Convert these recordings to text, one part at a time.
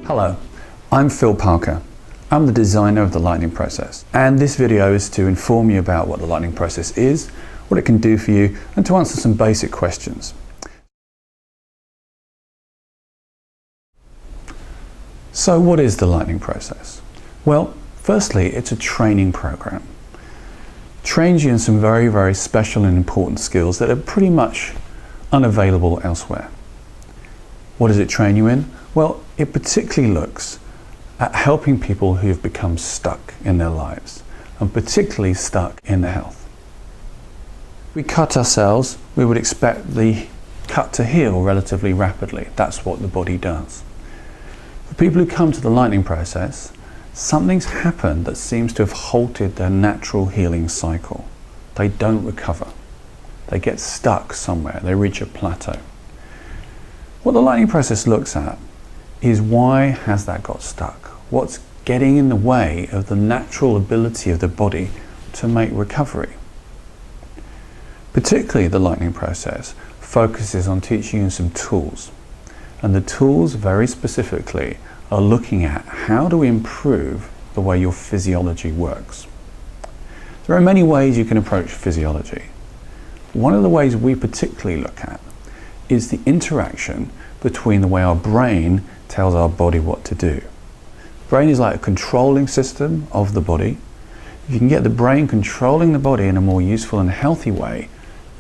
Hello, I'm Phil Parker. I'm the designer of the Lightning Process, and this video is to inform you about what the Lightning Process is, what it can do for you, and to answer some basic questions. So what is the Lightning Process? Well, firstly, it's a training program. Trains you in some very, very special and important skills that are pretty much unavailable elsewhere. What does it train you in? Well, it particularly looks at helping people who have become stuck in their lives, and particularly stuck in their health. If we cut ourselves, we would expect the cut to heal relatively rapidly. That's what the body does. For people who come to the Lightning Process, something's happened that seems to have halted their natural healing cycle. They don't recover. They get stuck somewhere. They reach a plateau. What the Lightning Process looks at is why has that got stuck? What's getting in the way of the natural ability of the body to make recovery? Particularly the Lightning Process focuses on teaching you some tools. And the tools very specifically are looking at how do we improve the way your physiology works. There are many ways you can approach physiology. One of the ways we particularly look at is the interaction between the way our brain tells our body what to do. The brain is like a controlling system of the body. If you can get the brain controlling the body in a more useful and healthy way,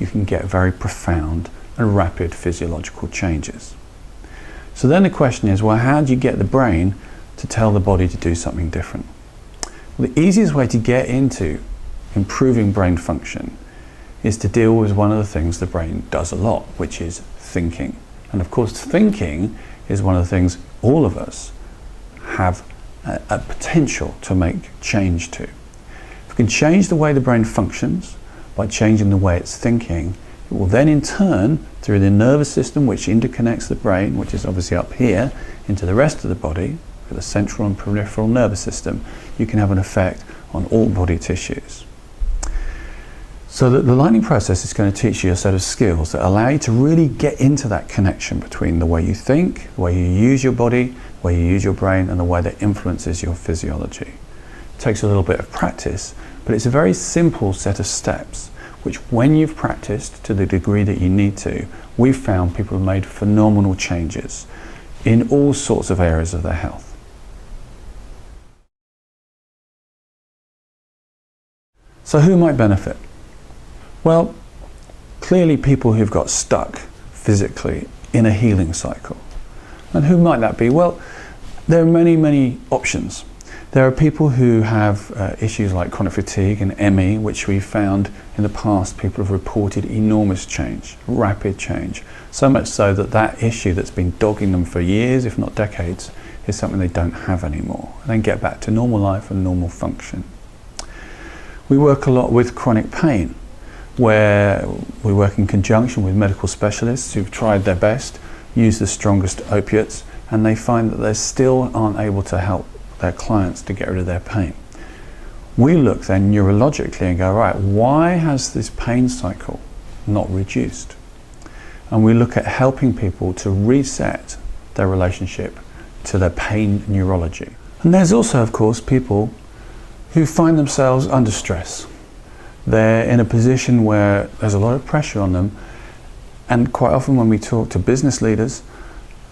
you can get very profound and rapid physiological changes. So then the question is, well, how do you get the brain to tell the body to do something different? Well, the easiest way to get into improving brain function is to deal with one of the things the brain does a lot, which is thinking. And of course, thinking is one of the things all of us have a potential to make change to. If we can change the way the brain functions by changing the way it's thinking, it will then in turn, through the nervous system which interconnects the brain, which is obviously up here, into the rest of the body, with the central and peripheral nervous system, you can have an effect on all body tissues. So that the Lightning Process is going to teach you a set of skills that allow you to really get into that connection between the way you think, the way you use your body, the way you use your brain, and the way that influences your physiology. It takes a little bit of practice, but it's a very simple set of steps, which when you've practiced to the degree that you need to, we've found people have made phenomenal changes in all sorts of areas of their health. So who might benefit? Well, clearly people who've got stuck physically in a healing cycle. And who might that be? Well, there are many, many options. There are people who have issues like chronic fatigue and ME, which we've found in the past people have reported enormous change, rapid change. So much so that that issue that's been dogging them for years, if not decades, is something they don't have anymore. And then get back to normal life and normal function. We work a lot with chronic pain, where we work in conjunction with medical specialists who've tried their best, used the strongest opiates, and they find that they still aren't able to help their clients to get rid of their pain. We look then neurologically and go, right, why has this pain cycle not reduced? And we look at helping people to reset their relationship to their pain neurology. And there's also, of course, people who find themselves under stress. They're in a position where there's a lot of pressure on them, and quite often when we talk to business leaders,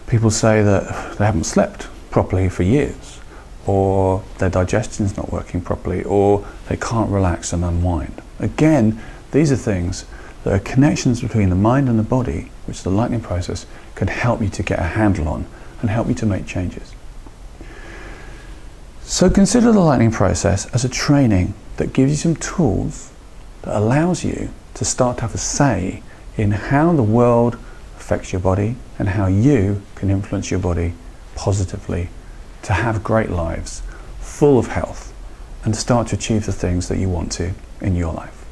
people say that they haven't slept properly for years, or their digestion's not working properly, or they can't relax and unwind. Again, these are things that are connections between the mind and the body, which the Lightning Process can help you to get a handle on and help you to make changes. So consider the Lightning Process as a training that gives you some tools that allows you to start to have a say in how the world affects your body and how you can influence your body positively to have great lives full of health and start to achieve the things that you want to in your life.